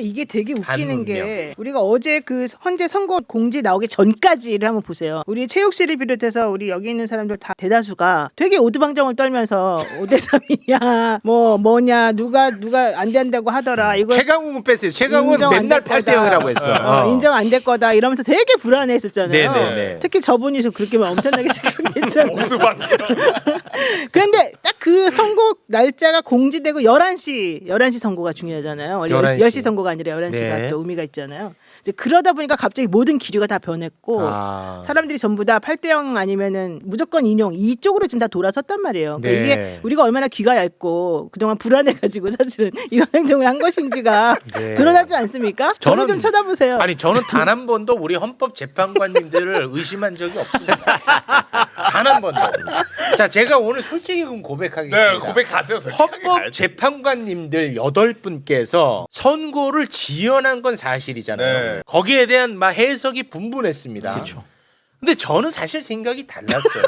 이게 되게 웃기는 게 우리가 어제 그 헌재 선거 공지 나오기 전까지를 한번 보세요. 우리 최욱 씨를 비롯해서 우리 여기 있는 사람들 다 대다수가 되게 오두방정을 떨면서 5대3이냐 뭐냐 누가 안 된다고 하더라. 이거 최강욱은 뺐어요. 최강욱은 맨날 8대0이라고 했어. 인정 안 될 거다 이러면서 되게 불안해했었잖아요. 네네네. 특히 저분이 그렇게 엄청나게 생각했잖아요. 오두방정. 그런데 딱 그 선거 날짜가 공지되고 11시 선거가 중요하잖아요. 원래 10시 선거가 아니라 11시가 네. 또 의미가 있잖아요. 이제 그러다 보니까 갑자기 모든 기류가 다 변했고 사람들이 전부 다 8대0 아니면은 무조건 인용 이쪽으로 지금 다 돌아섰단 말이에요. 그러니까 이게 우리가 얼마나 귀가 얇고 그동안 불안해가지고 사실은 이런 행동을 한 것인지가 드러나지 않습니까? 저는 좀 쳐다보세요. 아니 저는 단 한 번도 우리 헌법재판관님들을 의심한 적이 없습니다. 단 한 번도. 자 제가 오늘 솔직히 고백하겠습니다. 네, 고백하세요. 헌법재판관님들 8분께서 선고를 지연한 건 사실이잖아요. 네. 거기에 대한 막 해석이 분분했습니다. 그렇죠. 근데 저는 사실 생각이 달랐어요.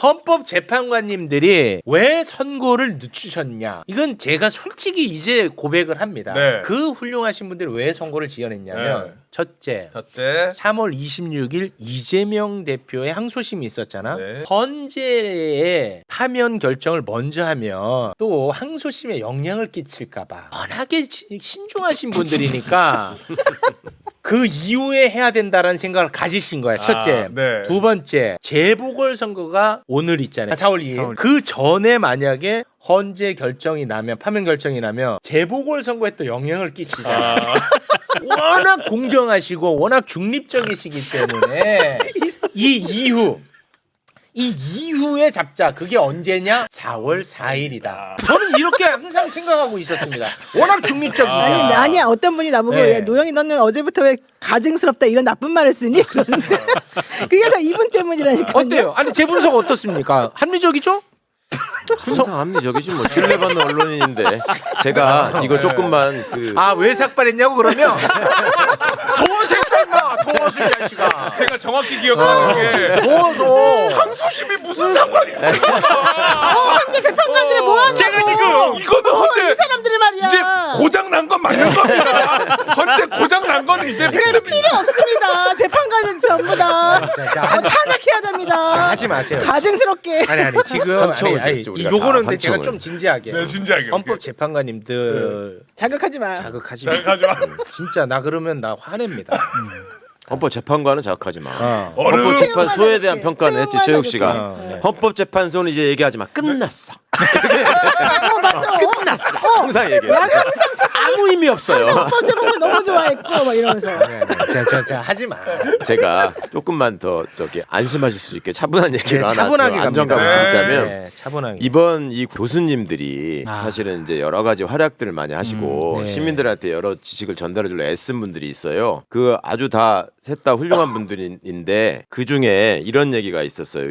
헌법재판관님들이 왜 선고를 늦추셨냐? 이건 제가 솔직히 이제 고백을 합니다. 네. 그 훌륭하신 분들이 왜 선고를 지연했냐면 네. 첫째 3월 26일 이재명 대표의 항소심이 있었잖아. 네. 헌재의 파면 결정을 먼저 하면 또 항소심에 영향을 끼칠까 봐 워낙에 신중하신 분들이니까 그 이후에 해야 된다라는 생각을 가지신 거야. 첫째. 네. 두 번째. 재보궐선거가 오늘 있잖아요. 4월 2일. 그 전에 만약에 헌재 결정이 나면 파면 결정이 나면 재보궐선거에 또 영향을 끼치잖아요. 워낙 공정하시고 워낙 중립적이시기 때문에 이 이후에 잡자. 그게 언제냐? 4월 4일이다. 저는 이렇게 항상 생각하고 있었습니다. 워낙 중립적이니까. 아니야 어떤 분이 나보고 네. 야, 노영이 너는 어제부터 왜 가증스럽다 이런 나쁜 말을 쓰니? 그러는데 그게 다 이분 때문이라니까. 어때요? 아니 제 분석 어떻습니까? 합리적이죠? 항상 합리적이지 뭐 신뢰받는 언론인인데 제가 이거 조금만 왜 삭발했냐고 그러면 더워서 했다 임마. 더워서 이 자식아. 제가 정확히 기억하는 게 더워서 항소심이 무슨 상관이 있어요? 헌재 재판관들이 뭐 하냐고. 제가 지금 이거는 헌재 이 사람들이 말이야. 이제 고장 난 건 맞는 겁니다. 헌재 고장 난 거는 이제 필요 없습니다. 재판관은 전부 다 탄핵해야 됩니다. 하지 마세요. 가증스럽게. 아니 지금 요거는 근데 제가 좀 진지하게. 네, 진지하게. 헌법 재판관님들 자극하지 마. 자극하지 마. 자극하지 마. 진짜 나 그러면 나 화냅니다. 헌법재판관은 자극하지 마. 헌법재판소에 대한 평가는 했지 최욱 씨가. 네. 헌법재판소는 이제 얘기하지 마. 끝났어. 맞아. 끝났어. 항상 얘기해. 아무 의미 없어요. 헌법재판관 너무 좋아했고 막 이러면서. 자 하지 마. 제가 조금만 더 안심하실 수 있게 차분한 얘기를 하나 차분하게 안정감을 갑니다. 드리자면 차분하게. 이번 이 교수님들이 사실은 이제 여러 가지 활약들을 많이 하시고 시민들한테 여러 지식을 전달해주려 애쓴 분들이 있어요. 그 아주 다 셋 다 훌륭한 분들인데 그 중에 이런 얘기가 있었어요.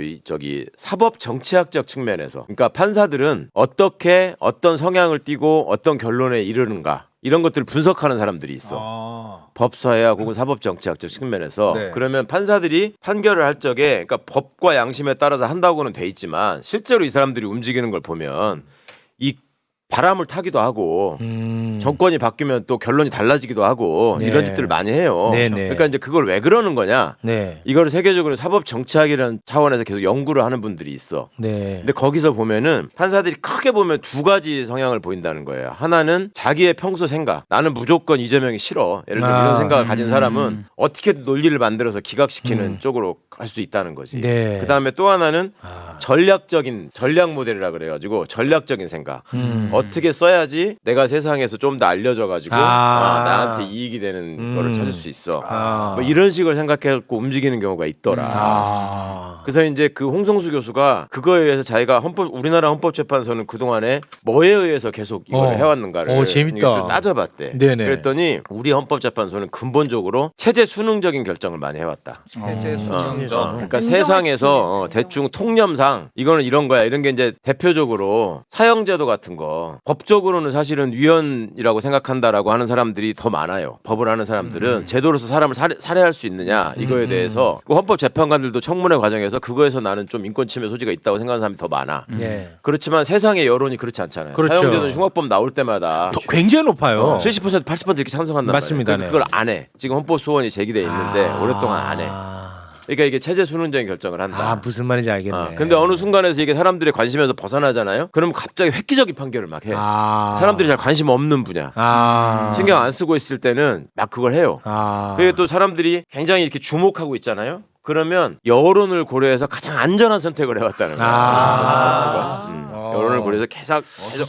사법 정치학적 측면에서, 그러니까 판사들은 어떻게 어떤 성향을 띠고 어떤 결론에 이르는가 이런 것들을 분석하는 사람들이 있어. 법사회학 혹은 사법 정치학적 측면에서. 네. 그러면 판사들이 판결을 할 적에 그러니까 법과 양심에 따라서 한다고는 돼 있지만 실제로 이 사람들이 움직이는 걸 보면 이 바람을 타기도 하고 정권이 바뀌면 또 결론이 달라지기도 하고 이런 짓들을 많이 해요. 그러니까 이제 그걸 왜 그러는 거냐? 이거를 세계적으로 사법 정치학이라는 차원에서 계속 연구를 하는 분들이 있어. 근데 거기서 보면은 판사들이 크게 보면 두 가지 성향을 보인다는 거예요. 하나는 자기의 평소 생각. 나는 무조건 이재명이 싫어. 예를 들어 이런 생각을 가진 사람은 어떻게든 논리를 만들어서 기각시키는 쪽으로 갈 수 있다는 거지. 그다음에 또 하나는 전략 모델이라 그래가지고 전략적인 생각. 어떻게 써야지 내가 세상에서 좀 더 알려져가지고 나한테 이익이 되는 거를 찾을 수 있어. 뭐 이런 식으로 생각해갖고 움직이는 경우가 있더라. 그래서 이제 그 홍성수 교수가 그거에 의해서 자기가 우리나라 헌법재판소는 그 동안에 뭐에 의해서 계속 이걸 해왔는가를 재밌다. 따져봤대. 그랬더니 우리 헌법재판소는 근본적으로 체제 수능적인 결정을 많이 해왔다. 체제 수능적. 그러니까 세상에서 대충 통념상 이거는 이런 거야. 이런 게 이제 대표적으로 사형제도 같은 거 대해서 법적으로는 사실은 위헌이라고 생각한다라고 하는 사람들이 더 많아요. 법을 하는 사람들은 제도로서 사람을 살해할 수 있느냐 이거에 대해서 헌법재판관들도 청문회 과정에서 그거에서 나는 좀 인권 침해 소지가 있다고 생각하는 사람이 더 많아. 그렇지만 세상의 여론이 그렇지 않잖아요. 그렇죠. 사형제도 흉악범 나올 때마다 굉장히 높아요. 70% 80% 이렇게 찬성한단 맞습니다. 말이에요. 그걸 안 해. 지금 헌법 소원이 제기돼 있는데 오랫동안 안 해. 그러니까 이게 체제 수능적인 결정을 한다. 무슨 말인지 알겠네. 근데 어느 순간에서 이게 사람들의 관심에서 벗어나잖아요. 그러면 갑자기 획기적인 판결을 막 해. 사람들이 잘 관심 없는 분야. 신경 안 쓰고 있을 때는 막 그걸 해요. 그게 또 사람들이 굉장히 이렇게 주목하고 있잖아요. 그러면 여론을 고려해서 가장 안전한 선택을 해왔다는 거예요. 여론을 고려해서 계속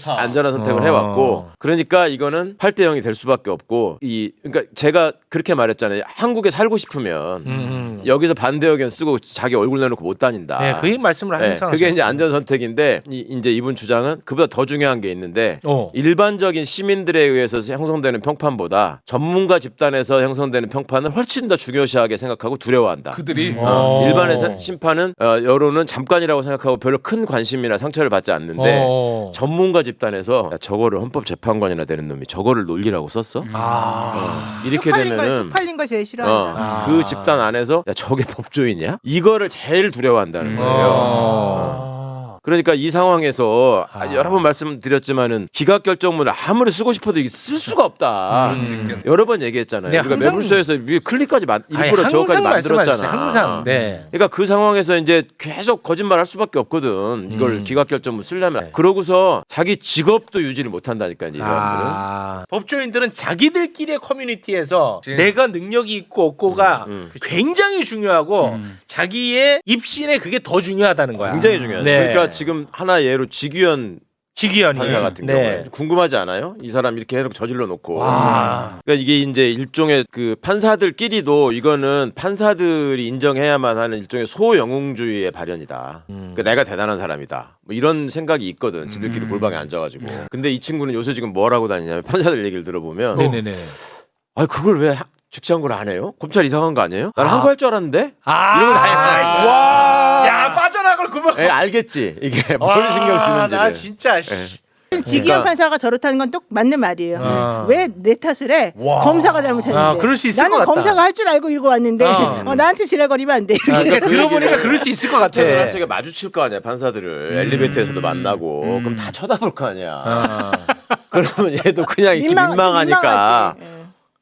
안전한 선택을 해왔고, 그러니까 이거는 8대 0이 될 수밖에 없고, 그러니까 제가 그렇게 말했잖아요. 한국에 살고 싶으면 여기서 반대 의견 쓰고 자기 얼굴 내놓고 못 다닌다. 네, 그 말씀을 항상 그게 이제 안전 선택인데, 이제 이분 주장은 그보다 더 중요한 게 있는데, 일반적인 시민들에 의해서 형성되는 평판보다 전문가 집단에서 형성되는 평판을 훨씬 더 중요시하게 생각하고 두려워한다. 그들이 일반의 심판은 여론은 잠깐이라고 생각하고 별로 큰 관심이나 상처를 받지 않는데 전문가 집단에서 야, 저거를 헌법재판관이나 되는 놈이 저거를 논리라고 썼어? 이렇게 되면은 쪽팔린 걸 제일 싫어한다. 그 집단 안에서 야, 저게 법조인이야? 이거를 제일 두려워한다는 거예요. 그러니까 이 상황에서 여러 번 말씀드렸지만은 기각결정문을 아무리 쓰고 싶어도 쓸 수가 없다. 여러 번 얘기했잖아요. 네, 우리가 매불서에서 클릭까지 일부러 저거까지 만들었잖아. 항상. 네. 그러니까 그 상황에서 이제 계속 거짓말할 수밖에 없거든. 이걸 기각결정문 쓰려면. 그러고서 자기 직업도 유지를 못한다니까 이 사람들은. 법조인들은 자기들끼리의 커뮤니티에서 내가 능력이 있고 없고가 굉장히 중요하고 자기의 입신에 그게 더 중요하다는 거야. 굉장히 중요하죠. 네. 그러니까 지금 하나 예로 직위원 판사 같은 경우에 궁금하지 않아요? 이 사람 이렇게 해놓고 저질러 놓고. 그러니까 이게 이제 일종의 그 판사들끼리도 이거는 판사들이 인정해야만 하는 일종의 소영웅주의의 발현이다. 그러니까 내가 대단한 사람이다. 뭐 이런 생각이 있거든. 지들끼리 골방에 앉아가지고. 근데 이 친구는 요새 지금 뭘 하고 다니냐면 판사들 얘기를 들어보면 그걸 왜 즉시항고를 안 해요? 검찰 이상한 거 아니에요? 나는 항고할 줄 알았는데? 이러고 다녔다. 야 빠져나갈 그만. 알겠지. 이게 뭘 신경 쓰는지. 나 진짜. 지기현 판사가 저렇다는 건 또 맞는 말이에요. 왜 내 탓을 해? 검사가 잘못했는데. 그럴 수 있을 나는 것 같다. 검사가 할 줄 알고 이러고 왔는데 나한테 지랄거리면 안 돼. 그러니까 들어보니까 그럴 수 있을 것 같아. 저게 마주칠 거 아니야 판사들을 엘리베이터에서도 만나고 그럼 다 쳐다볼 거 아니야. 그러면 얘도 그냥 이렇게 민망하니까.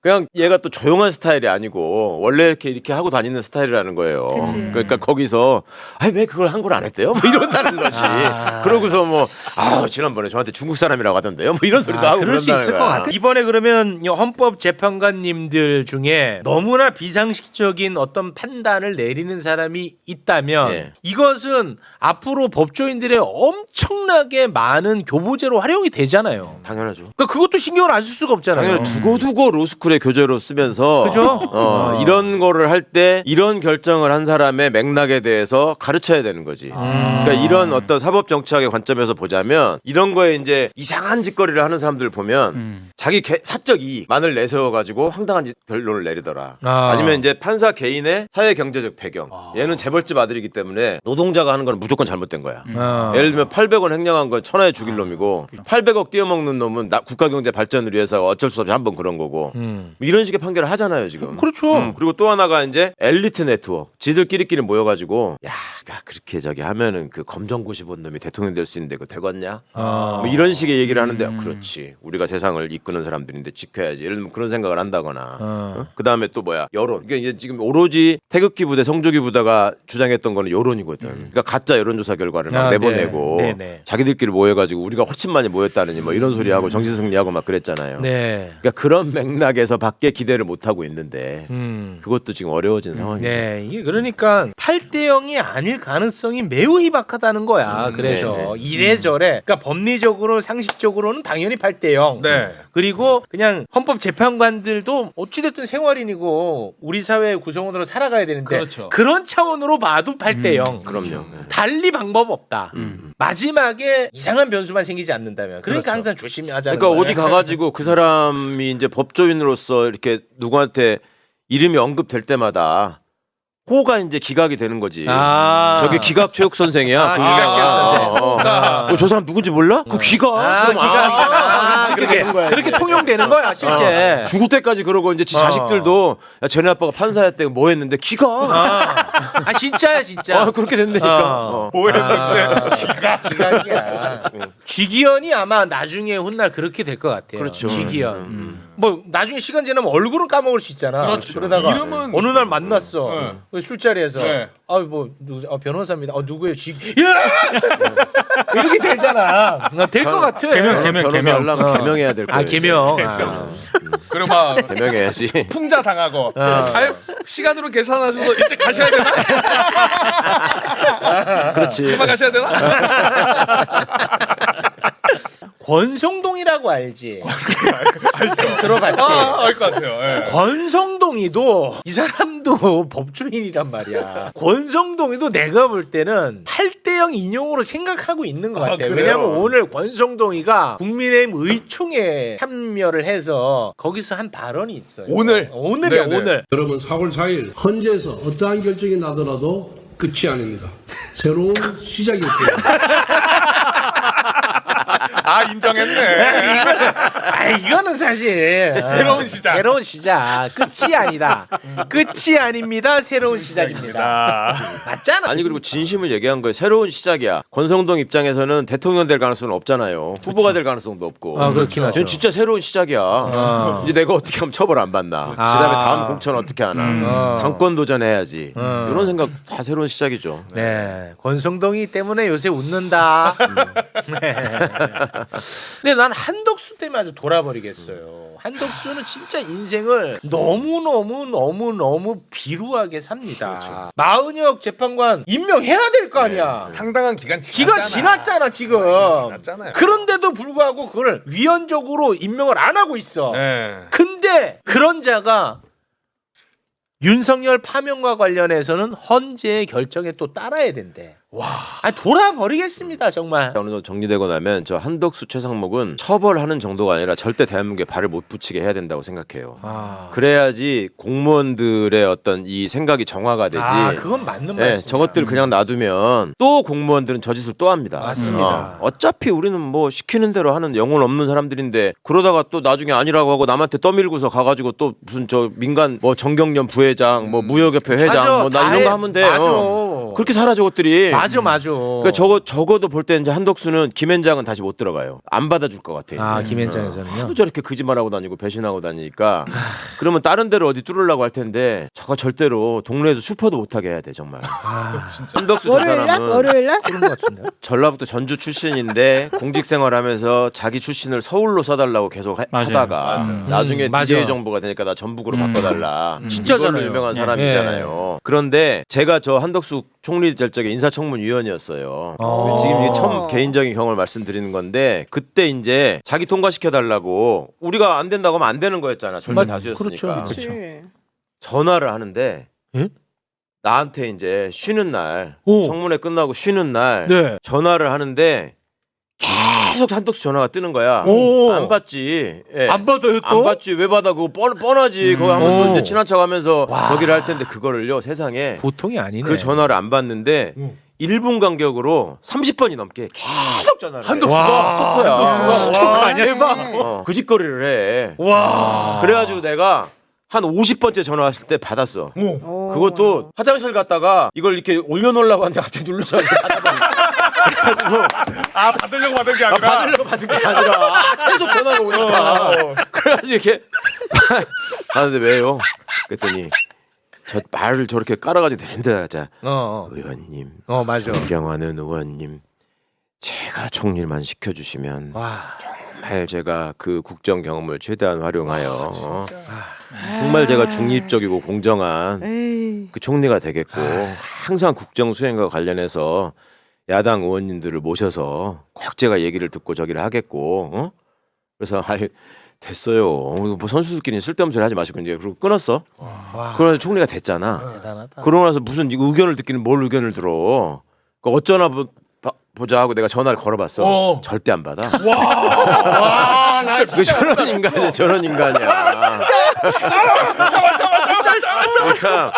그냥 얘가 또 조용한 스타일이 아니고 원래 이렇게 하고 다니는 스타일이라는 거예요. 그러니까 거기서 왜 그걸 항고를 안 했대요? 뭐 이런다는 것이. 그러고서 뭐 지난번에 저한테 중국 사람이라고 하던데요. 뭐 이런 소리도 하고 그럴 수 있을 것 같아. 이번에 그러면 헌법 재판관님들 중에 너무나 비상식적인 어떤 판단을 내리는 사람이 있다면 이것은 앞으로 법조인들의 엄청나게 많은 교보제로 활용이 되잖아요. 당연하죠. 그러니까 그것도 신경을 안 쓸 수가 없잖아요. 당연히 두고두고 로스쿨 교재로 쓰면서 그죠? 이런 거를 할 때 이런 결정을 한 사람의 맥락에 대해서 가르쳐야 되는 거지. 그러니까 이런 어떤 사법 정치학의 관점에서 보자면 이런 거에 이제 이상한 짓거리를 하는 사람들 보면 자기 사적 이익만을 내세워 가지고 황당한 결론을 내리더라. 아니면 이제 판사 개인의 사회 경제적 배경. 얘는 재벌집 아들이기 때문에 노동자가 하는 건 무조건 잘못된 거야. 예를 들면 800원 횡령한 건 천하에 죽일 놈이고 800억 띄어먹는 놈은 국가 경제 발전을 위해서 어쩔 수 없이 한번 그런 거고. 뭐 이런 식의 판결을 하잖아요 지금. 그렇죠. 그리고 또 하나가 이제 엘리트 네트워크. 지들끼리끼리 모여가지고 야 그렇게 저기 하면은 그 검정고시 본 놈이 대통령 될 수 있는데 그거 되겠냐? 뭐 이런 식의 얘기를 하는데 그렇지. 우리가 세상을 이끄는 사람들인데 지켜야지. 예를 들면 그런 생각을 한다거나. 그 다음에 또 뭐야 여론. 그러니까 이제 지금 오로지 태극기 부대, 성조기 부대가 주장했던 거는 여론이거든. 그러니까 가짜 여론조사 결과를 막 내보내고 자기들끼리 모여가지고 우리가 훨씬 많이 모였다느니 뭐 이런 소리하고 정신승리하고 막 그랬잖아요. 그러니까 그런 맥락에서 밖에 기대를 못 하고 있는데 그것도 지금 어려워진 상황이죠. 이게 그러니까 8대 0이 아닐 가능성이 매우 희박하다는 거야. 그래서 이래저래 그러니까 법리적으로 상식적으로는 당연히 8대 0. 그리고 그냥 헌법 재판관들도 어찌됐든 생활인이고 우리 사회의 구성원으로 살아가야 되는데 그런 차원으로 봐도 8대 0. 그럼요. 달리 방법 없다. 마지막에 이상한 변수만 생기지 않는다면. 그러니까 항상 조심히 하자는 그러니까 거예요. 어디 가가지고 그 사람이 이제 법조인으로서 이렇게 누구한테 이름이 언급될 때마다 호가 이제 기각이 되는 거지. 아. 저게 기각 체육 선생이야. 아, 기각 체육 선생. 저 사람 누군지 몰라? 그 기각. 아, 기각이잖아. 그렇게 통용되는 거야 실제. 중국 때까지 그러고 이제 지 자식들도 야, 쟤네 아빠가 판사였대 뭐 했는데 기각. 아 진짜야 진짜. 그렇게 된다니까. 기각이야. 쥐기현이 아마 나중에 훗날 그렇게 될 것 같아요. 그렇죠. 쥐기현. 뭐 나중에 시간 지나면 얼굴은 까먹을 수 있잖아. 그렇죠. 그러다가 이름은 어느 날 만났어. 네. 그 술자리에서 네. 변호사입니다. 누구예요? 이렇게 되잖아. 될 것 같아. 변호사 하려면 개명해야 될 거야. 아 개명. 그리고 막 개명해야지. 풍자 당하고 아유, 시간으로 계산하셔서 이제 가셔야 되나? 그렇지. 그만 가셔야 되나? 권성동이라고 알지? 알죠. 들어봤지? 알 것 같아요. 예. 권성동이도 이 사람도 법조인이란 말이야. 권성동이도 내가 볼 때는 8대0 인용으로 생각하고 있는 것 같아. 그래요? 왜냐면 오늘 권성동이가 국민의힘 의총에 참여를 해서 거기서 한 발언이 있어요. 오늘이야 네네. 오늘. 여러분 4월 4일 헌재에서 어떠한 결정이 나더라도 끝이 아닙니다. 새로운 시작일 겁니다. 인정했네. 이거는 사실 새로운 시작. 새로운 시작. 끝이 아니다. 끝이 아닙니다. 새로운 시작입니다. 맞잖아. 아니 그리고 진심을 얘기한 거예요. 새로운 시작이야. 권성동 입장에서는 대통령 될 가능성은 없잖아요. 후보가 될 가능성도 없고. 그렇긴 하죠. 이건 진짜 새로운 시작이야. 이제 내가 어떻게 하면 처벌 안 받나. 그다음에 다음 공천 어떻게 하나. 당권 도전해야지. 이런 생각 다 새로운 시작이죠. 네, 권성동이 때문에 요새 웃는다. 네. 근데 난 한덕수 때문에 아주 돌아버리겠어요. 한덕수는 진짜 인생을 너무 비루하게 삽니다. 마은혁 재판관 임명해야 될 거 아니야. 상당한 기간 지났잖아 지금. 지났잖아요. 그런데도 불구하고 그걸 위헌적으로 임명을 안 하고 있어. 네. 근데 그런 자가 윤석열 파면과 관련해서는 헌재의 결정에 또 따라야 된대. 돌아버리겠습니다 정말. 어느 정도 정리되고 나면 저 한덕수 최상목은 처벌하는 정도가 아니라 절대 대한민국에 발을 못 붙이게 해야 된다고 생각해요. 그래야지 공무원들의 어떤 이 생각이 정화가 되지. 그건 맞는 네, 말씀이야. 저것들 그냥 놔두면 또 공무원들은 저 짓을 또 합니다. 맞습니다. 어차피 우리는 뭐 시키는 대로 하는 영혼 없는 사람들인데 그러다가 또 나중에 아니라고 하고 남한테 떠밀고서 가가지고 또 무슨 저 민간 뭐 정경련 부회장 뭐 무역협회 회장 뭐 나 이런 거 하면 돼요. 맞아. 그렇게 살아 저것들이. 맞아. 그러니까 적어도 볼 때 이제 한덕수는 김앤장은 다시 못 들어가요. 안 받아줄 것 같아. 김현장에서는요. 하도 저렇게 거짓말하고 다니고 배신하고 다니니까 그러면 다른 데로 어디 뚫으려고 할 텐데 저거 절대로 동네에서 슈퍼도 못하게 해야 돼 정말. 한덕수 저 사람은 월요일날? 그런 것 같은데. 전라북도 전주 출신인데 공직생활하면서 자기 출신을 서울로 써달라고 계속 하다가 나중에 DJ 정부가 되니까 나 전북으로 바꿔달라. 진짜잖아요. 이걸로 유명한 사람이잖아요. 그런데 제가 저 한덕수 총리 될 적에 인사청문위원이었어요. 지금 이게 처음 개인적인 경험을 말씀드리는 건데 그때 이제 자기 통과시켜달라고 우리가 안 된다고 하면 안 되는 거였잖아. 절대 다수였으니까. 그렇죠. 전화를 전화를 하는데 예? 나한테 이제 쉬는 날 오. 청문회 끝나고 쉬는 날 네. 전화를 하는데 계속 한덕수 전화가 뜨는 거야. 오. 안 받지. 예. 안 받아요 또? 안 받지. 왜 받아? 그거 뻔하지. 거기 하면 또 오. 이제 친한 척하면서 와. 거기를 할 텐데 그거를요 세상에 보통이 아니네. 그 전화를 안 받는데 1분 간격으로 30번이 넘게 계속 전화를 해. 한덕수가? 스토커야. 스토커 아니야? 대박. 그 짓거리를 해. 와. 그래가지고 내가 한 50번째 전화 왔을 때 받았어. 그것도 화장실 갔다가 이걸 이렇게 올려놓으려고 하는데 갑자기 눌러서 그래가지고 받으려고 받은 게 아니라 받으려고 받은 게 아니라 계속 전화가 오니까 그래가지고 이렇게 하는데 왜요? 그랬더니 저 말을 저렇게 깔아가지고 되는데 자 의원님 맞아. 존경하는 의원님 제가 총리만 시켜주시면 와. 정말 제가 그 국정 경험을 최대한 활용하여 정말 제가 중립적이고 공정한 에이. 그 총리가 되겠고 항상 국정 수행과 관련해서 야당 의원님들을 모셔서 꼭 제가 얘기를 듣고 저기를 하겠고 그래서 됐어요. 뭐 선수들끼리 쓸데없는 소리 하지 마시고 이제 그러고 끊었어. 그러나 총리가 됐잖아. 대단하다. 그러고 나서 무슨 의견을 듣기는 뭘 의견을 들어. 그러니까 어쩌나 보자 하고 내가 전화를 걸어봤어. 절대 안 받아. 와, 나 그 저런 인간이야. 저런 인간이야. 그러니까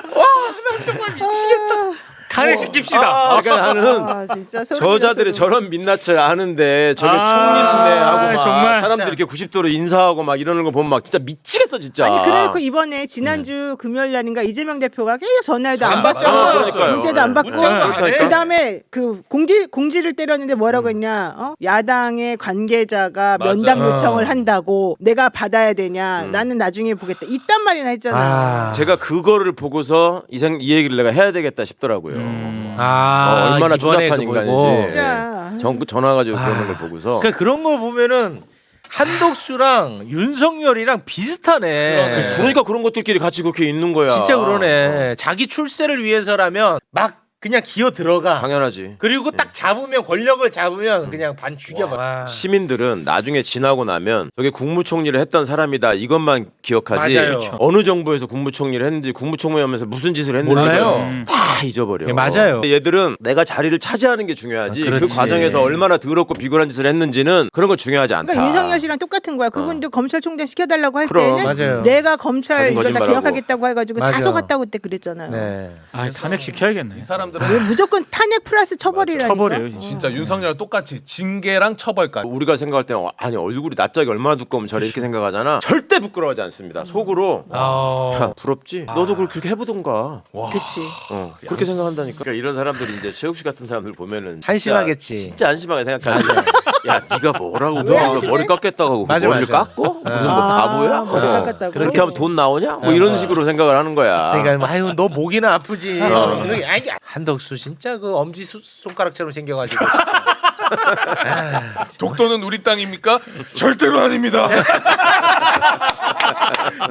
정말 미치겠다. 탄핵시킵시다. 그러니까 나는 아, 진짜 저자들이 저런 민낯을 아는데 저게 아, 총리네하고 막 정말. 사람들이 이렇게 90도로 인사하고 막 이러는 거 보면 막 진짜 미치겠어 진짜. 아니 그래놓고 이번에 지난주 금요일 날인가 이재명 대표가 계속 전화해도 안 받고 그러니까요. 문제도 안 받고 문자도 그다음에 그 공지를 때렸는데 뭐라고 했냐? 야당의 관계자가 면담 요청을 한다고 내가 받아야 되냐? 나는 나중에 보겠다. 이딴 말이나 했잖아. 제가 그거를 보고서 이 얘기를 내가 해야 되겠다 싶더라고요. 얼마나 이번에 추잡한 그거 인간인지. 진짜. 전국 전화 가지고 그러는 걸 보고서 그러니까 그런 거 보면은 한덕수랑 윤석열이랑 비슷하네. 그러니까 그런 것들끼리 같이 그렇게 있는 거야. 진짜 그러네. 자기 출세를 위해서라면 막 그냥 기어 들어가. 당연하지. 그리고 딱 잡으면 권력을 잡으면 그냥 반 죽여봐. 시민들은 나중에 지나고 나면 저게 국무총리를 했던 사람이다 이것만 기억하지. 맞아요. 어느 정부에서 국무총리를 했는지 국무총리하면서 무슨 짓을 했는지 몰라요. 다 잊어버려. 예, 맞아요. 얘들은 내가 자리를 차지하는 게 중요하지. 그 그렇지. 과정에서 얼마나 더럽고 비굴한 짓을 했는지는 그런 건 중요하지 않다. 그러니까 윤석열 씨랑 똑같은 거야. 그분도 검찰총장 시켜달라고 할 그럼. 때는 맞아요. 내가 검찰 가진 이걸 다 거짓말하고. 기억하겠다고 해가지고 다 맞아. 속았다고 그때 그랬잖아요. 네. 아, 탄핵시켜야겠네. 이 사람들은 왜 무조건 탄핵 플러스 처벌이라니까. 처벌이에요, 진짜. 진짜 윤석열 똑같이 징계랑 처벌까지. 우리가 생각할 때는 아니 얼굴이 낯짝이 얼마나 두꺼우면 저래 이렇게 생각하잖아. 절대 부끄러워하지 않습니다. 속으로 야, 부럽지? 너도 그렇게 해보던가. 그렇지. 그렇게 생각한다니까. 그러니까 이런 사람들이 이제 최욱 씨 같은 사람들 보면은 진짜- 한심하겠지. 진짜 안심하게 생각하지. 야, 네가 뭐라고 왜 그러면서 안심해? 머리 깎겠다고 하고 맞아, 머리를 맞아. 깎고 무슨 뭐 바보야? 머리 깎았다고. 그렇게 하면 돈 나오냐? 뭐 이런 식으로 생각을 하는 거야. 그러니까 뭐, 아유 너 목이나 아프지. 그러게, 아이, 한덕수 진짜 그 엄지 손가락처럼 생겨가지고. 독도는 우리 땅입니까? 절대로 아닙니다.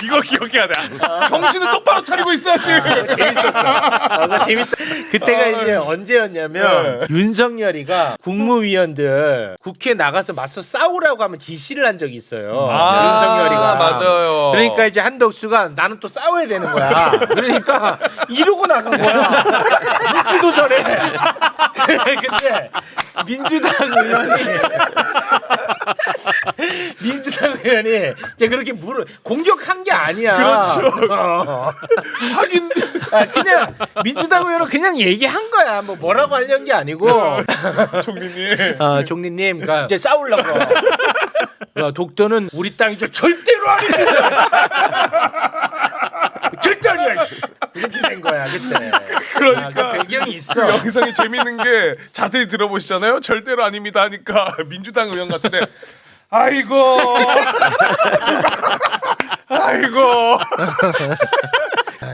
이거 기억해야 돼. 정신을 똑바로 차리고 있어야지. 재밌었어. 그거 재밌다. 그때가 이제 언제였냐면 윤석열이가 국무위원들 국회 나가서 맞서 싸우라고 하면 지시를 한 적이 있어요. 윤석열이가. 맞아요. 그러니까 이제 한덕수가 나는 또 싸워야 되는 거야. 그러니까 이러고 나간 거야. 묻기도 전에. 근데 민주당 의원이 이제 그렇게 공격한 게 아니야. 그렇죠. 하긴 그냥 민주당 의원은 그냥 얘기한 거야. 뭐라고 하려는 게 아니고. 총리님. 총리님, 그러니까 이제 싸우려고. 독도는 우리 땅이죠. 절대로 아닙니다. 절대 아니야. 이렇게 된 거야 그때. 그러니까 배경이 있어. 그 영상이 재밌는 게 자세히 들어보시잖아요. 절대로 아닙니다 하니까 민주당 의원 같은데 아이고 아이고.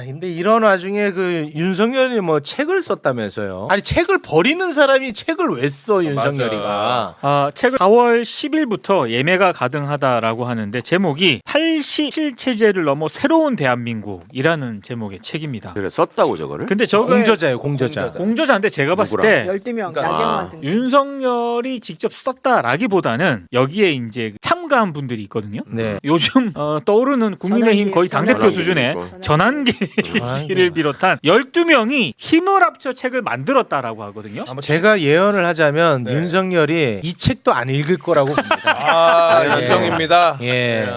근데 이런 와중에 그 윤석열이 뭐 책을 썼다면서요. 아니 책을 버리는 사람이 책을 왜 써 윤석열이가. 책을 4월 10일부터 예매가 가능하다라고 하는데 제목이 87체제를 넘어 새로운 대한민국이라는 제목의 책입니다. 그래 썼다고 저거를? 근데 저거 공저자예요 공저자. 공저자인데 제가 봤을 누구랑? 때 12명 그러니까- 나경원한테. 윤석열이 직접 썼다라기보다는 여기에 이제 참가한 분들이 있거든요. 네. 요즘 떠오르는 국민의힘 거의 당대표 전환기 수준의 있고. 전환기 씨를 비롯한 12명이 힘을 합쳐 책을 만들었다라고 하거든요. 제가 예언을 하자면 네. 윤석열이 이 책도 안 읽을 거라고 봅니다. 예. 인정입니다. 예.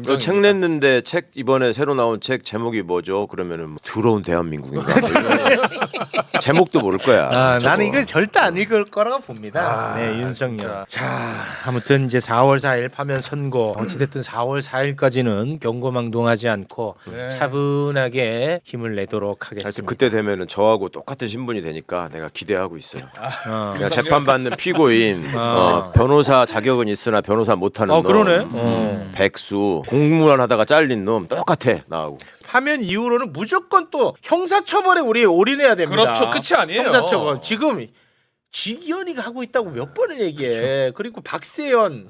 그 책 냈는데 책 이번에 새로 나온 책 제목이 뭐죠? 그러면은 뭐 더러운 대한민국인가? 뭐 이런 제목도 모를 거야. 저거. 나는 이걸 절대 안 읽을 거라고 봅니다. 네, 윤석열. 자, 아무튼 이제 4월 4일 파면 선고. 어찌됐든 4월 4일까지는 경고망동하지 않고 네. 차분하게 힘을 내도록 하여튼 하겠습니다. 그때 되면은 저하고 똑같은 신분이 되니까 내가 기대하고 있어요. 어. 재판받는 피고인, 변호사 자격은 있으나 변호사 못하는 놈, 그러네. 백수, 공무원 하다가 잘린 놈 똑같아 나하고. 파면 이후로는 무조건 또 형사처벌에 우리 올인해야 됩니다. 그렇죠. 끝이 아니에요. 형사처벌. 지금 지기현이가 하고 있다고 몇 번을 얘기해. 그리고 박세현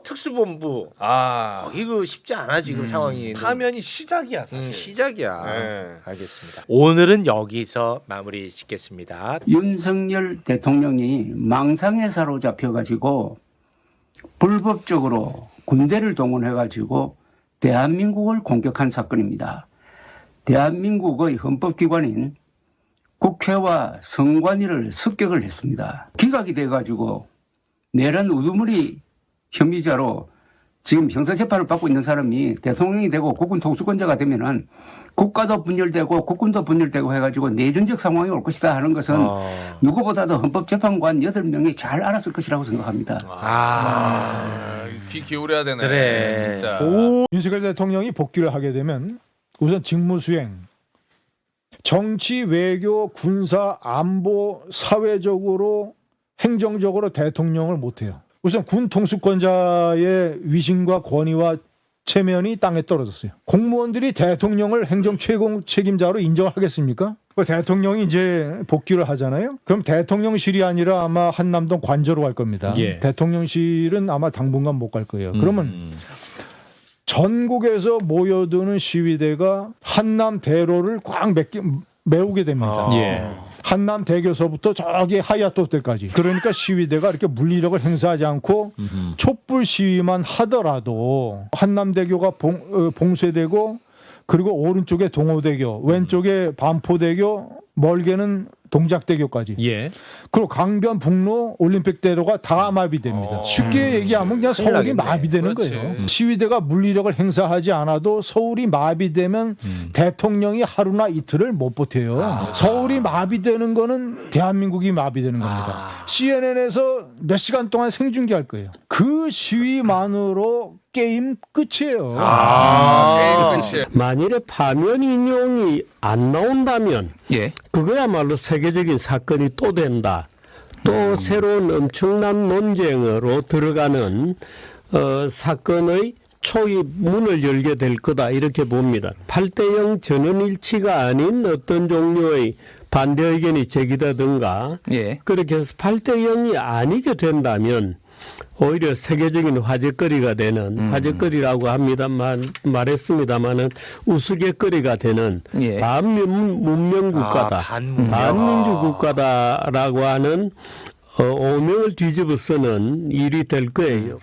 특수본부 거기 그 쉽지 않아 지금 상황이. 파면이 시작이야 사실. 시작이야. 네. 알겠습니다. 오늘은 여기서 마무리 짓겠습니다. 윤석열 대통령이 망상에 사로잡혀가지고 불법적으로 군대를 동원해가지고 대한민국을 공격한 사건입니다. 대한민국의 헌법기관인 국회와 선관위를 습격을 했습니다. 기각이 돼가지고 내란 우두머리 혐의자로 지금 형사재판을 받고 있는 사람이 대통령이 되고 국군 통수권자가 되면은 국가도 분열되고 국군도 분열되고 해가지고 내전적 상황이 올 것이다 하는 것은 누구보다도 헌법재판관 8명이 잘 알았을 것이라고 생각합니다. 귀 기울여야 되네. 그래. 진짜. 윤석열 대통령이 복귀를 하게 되면 우선 직무수행, 정치, 외교, 군사, 안보, 사회적으로, 행정적으로 대통령을 못해요. 우선 군 통수권자의 위신과 권위와 체면이 땅에 떨어졌어요. 공무원들이 대통령을 행정 최고 책임자로 인정하겠습니까? 대통령이 이제 복귀를 하잖아요. 그럼 대통령실이 아니라 아마 한남동 관저로 갈 겁니다. 예. 대통령실은 아마 당분간 못 갈 거예요. 그러면 전국에서 모여드는 시위대가 한남 대로를 꽉 메우게 됩니다. 예. 한남 대교서부터 저기 하얏트 호텔까지. 그러니까 시위대가 이렇게 물리력을 행사하지 않고 촛불 시위만 하더라도 한남대교가 봉쇄되고 그리고 오른쪽에 동호대교, 왼쪽에 반포대교, 멀게는 동작대교까지. 예. 그리고 강변북로 올림픽대로가 다 마비됩니다. 쉽게 얘기하면 그냥 서울이 마비되는 그렇지. 거예요. 시위대가 물리력을 행사하지 않아도 서울이 마비되면 대통령이 하루나 이틀을 못 버텨요. 서울이 마비되는 거는 대한민국이 마비되는 겁니다. CNN에서 몇 시간 동안 생중계할 거예요. 그 시위만으로 게임 끝이에요. 게임 끝이. 만일에 파면 인용이 안 나온다면 그거야말로 세계적인 사건이 또 된다. 또 새로운 엄청난 논쟁으로 들어가는 사건의 초기 문을 열게 될 거다 이렇게 봅니다. 8대0 전원일치가 아닌 어떤 종류의 반대 의견이 제기되든가 그렇게 해서 8대0이 아니게 된다면 오히려 세계적인 화제거리가 되는 화제거리라고 합니다만 말했습니다마는 우스갯거리가 되는 반문명 국가다, 반민주 국가다라고 하는 오명을 뒤집어 쓰는 일이 될 거예요.